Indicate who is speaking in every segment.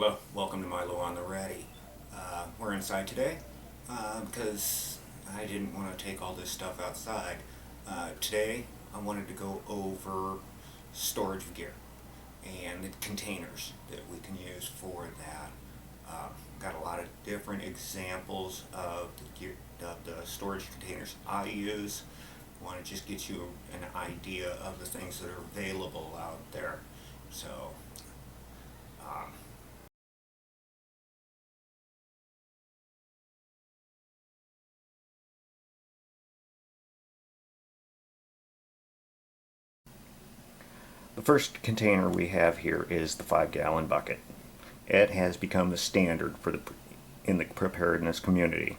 Speaker 1: Hello, welcome to Milo on the Ready. We're inside today because I didn't want to take all this stuff outside. Today I wanted to go over storage gear and the containers that we can use for that. Got a lot of different examples of the storage containers I use. I want to just get you an idea of the things that are available out there. So, um, The first container we have here is the 5-gallon bucket. It has become the standard in the preparedness community.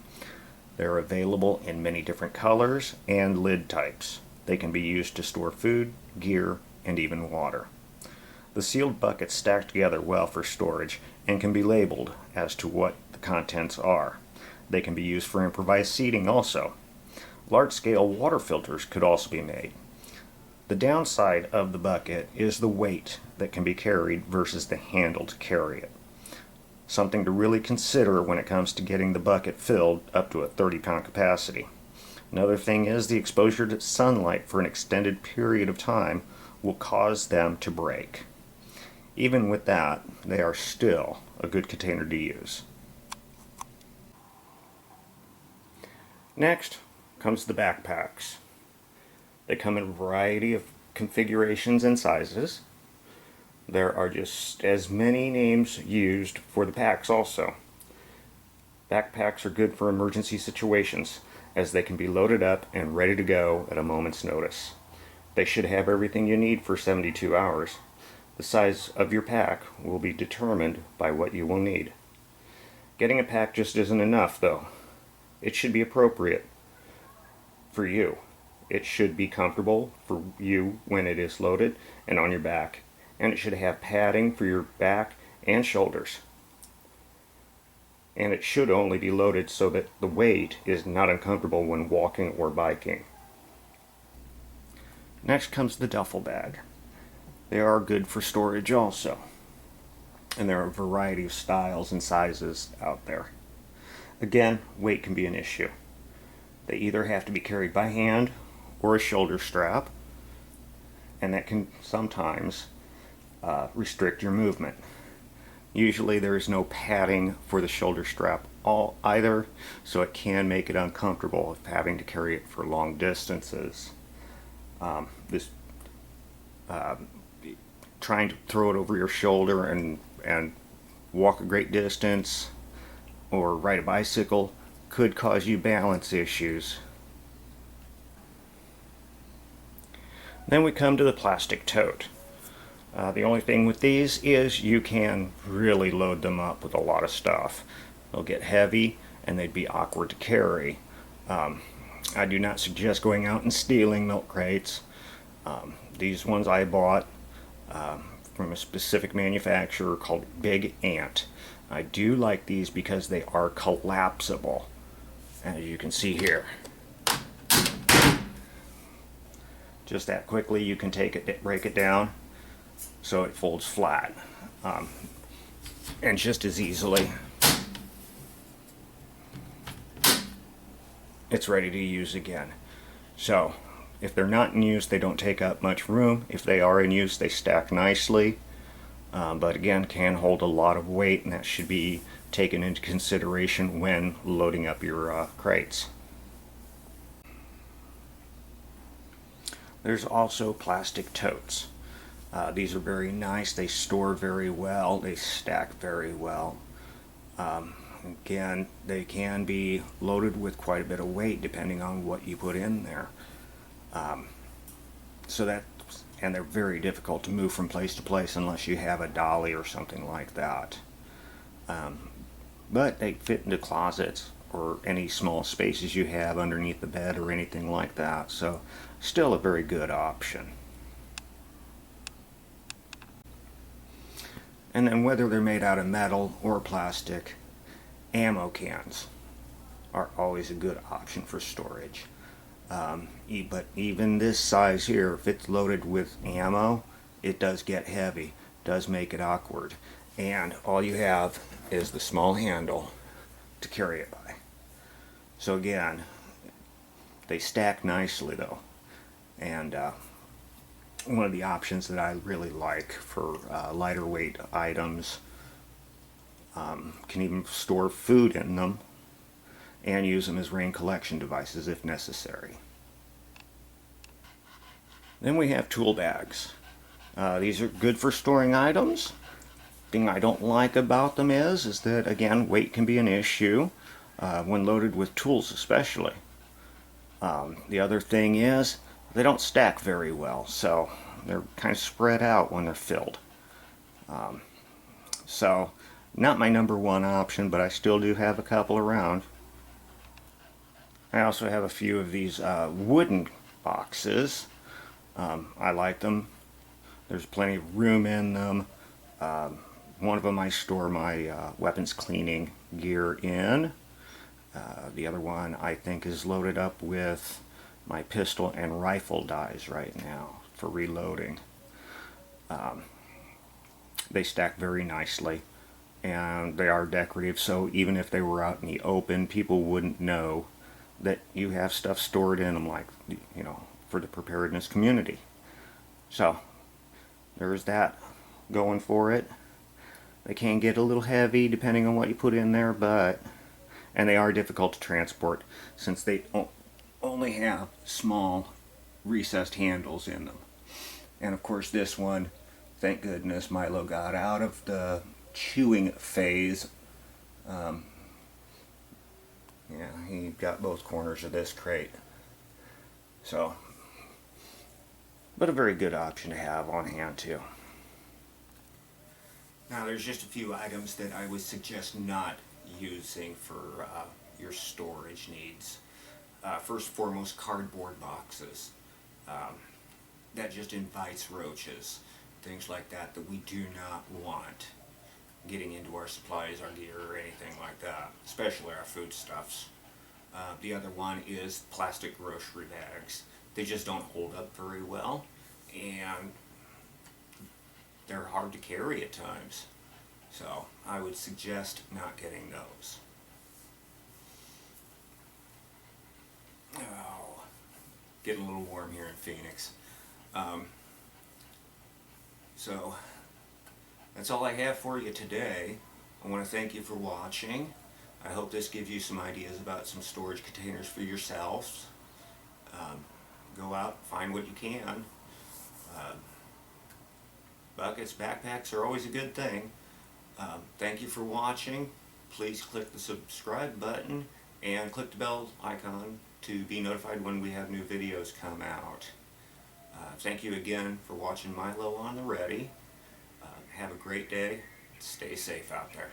Speaker 1: They're available in many different colors and lid types. They can be used to store food, gear, and even water. The sealed buckets stack together well for storage and can be labeled as to what the contents are. They can be used for improvised seating also. Large-scale water filters could also be made. The downside of the bucket is the weight that can be carried versus the handle to carry it. Something to really consider when it comes to getting the bucket filled up to a 30-pound capacity. Another thing is the exposure to sunlight for an extended period of time will cause them to break. Even with that, they are still a good container to use. Next comes the backpacks. They come in a variety of configurations and sizes. There are just as many names used for the packs also. Backpacks are good for emergency situations as they can be loaded up and ready to go at a moment's notice. They should have everything you need for 72 hours. The size of your pack will be determined by what you will need. Getting a pack just isn't enough though. It should be appropriate for you. It should be comfortable for you when it is loaded and on your back, and it should have padding for your back and shoulders. And it should only be loaded so that the weight is not uncomfortable when walking or biking. Next comes the duffel bag. They are good for storage also, and there are a variety of styles and sizes out there. Again, weight can be an issue. They either have to be carried by hand or a shoulder strap, and that can sometimes restrict your movement. Usually there is no padding for the shoulder strap either, so it can make it uncomfortable if having to carry it for long distances. Trying to throw it over your shoulder and walk a great distance or ride a bicycle could cause you balance issues. Then we come to the plastic tote. The only thing with these is you can really load them up with a lot of stuff. They'll get heavy and they'd be awkward to carry. I do not suggest going out and stealing milk crates. These ones I bought from a specific manufacturer called Big Ant. I do like these because they are collapsible, as you can see here. Just that quickly you can break it down so it folds flat, and just as easily it's ready to use again. So if they're not in use, they don't take up much room. If they are in use, they stack nicely, but again can hold a lot of weight, and that should be taken into consideration when loading up your crates. There's also plastic totes. These are very nice. They store very well. They stack very well. Again, they can be loaded with quite a bit of weight depending on what you put in there. And they're very difficult to move from place to place unless you have a dolly or something like that. But they fit into closets or any small spaces you have underneath the bed or anything like that. So still a very good option. And then whether they're made out of metal or plastic, ammo cans are always a good option for storage. But even this size here, if it's loaded with ammo, it does get heavy, does make it awkward. and all you have is the small handle to carry it by. So again, they stack nicely though, and one of the options that I really like for lighter weight items. Can even store food in them and use them as rain collection devices if necessary. Then we have tool bags. These are good for storing items. Thing I don't like about them is that, again, weight can be an issue when loaded with tools especially. The other thing is they don't stack very well, so they're kind of spread out when they're filled. So not my number one option, but I still do have a couple around. I also have a few of these wooden boxes. I like them. There's plenty of room in them. One of them I store my weapons cleaning gear in. The other one I think is loaded up with my pistol and rifle dies right now for reloading. They stack very nicely, and they are decorative, so even if they were out in the open, people wouldn't know that you have stuff stored in them, like, you know, for the preparedness community. So there's that going for it. They can get a little heavy depending on what you put in there, and they are difficult to transport since they only have small recessed handles in them. And of course this one, thank goodness Milo got out of the chewing phase. Yeah, he got both corners of this crate. So, but a very good option to have on hand too. Now there's just a few items that I would suggest not using for your storage needs. First and foremost, cardboard boxes. That just invites roaches, things like that we do not want getting into our supplies, our gear, or anything like that, especially our foodstuffs. The other one is plastic grocery bags. They just don't hold up very well, and they're hard to carry at times. So I would suggest not getting those. Oh, getting a little warm here in Phoenix. So that's all I have for you today. I want to thank you for watching. I hope this gives you some ideas about some storage containers for yourselves. Go out, find what you can. Buckets, backpacks are always a good thing. Thank you for watching. Please click the subscribe button and click the bell icon to be notified when we have new videos come out. Thank you again for watching Milo on the Ready. Have a great day. Stay safe out there.